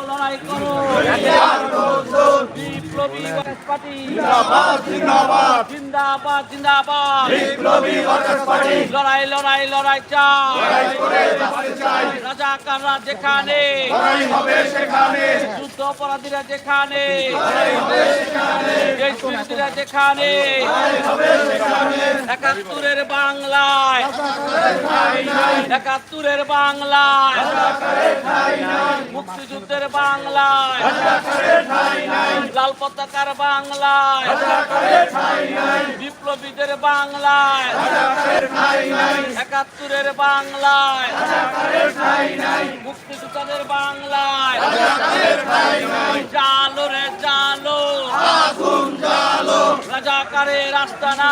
লড়াই করো বিপ্লবী কংগ্রেস পার্টি জিন্দাবাদ জিন্দাবাদ বিপ্লবী কংগ্রেস পার্টি লড়াই লড়াই লড়াই চাই রাজাকাররা যেখানে যুদ্ধ অপরাধীরা যেখানে দেশবিরোধীরা যেখানে ৭১-এর বাংলায় ৭১-এর বাংলায় মুক্তিযুদ্ধের বাংলায় লাল পতাকার বাংলায় বিপ্লবীদের বাংলায় ৭১-এর বাংলায় মুক্তিযুদ্ধের বাংলায় জালো রে জালো রাজাকারের আস্তানা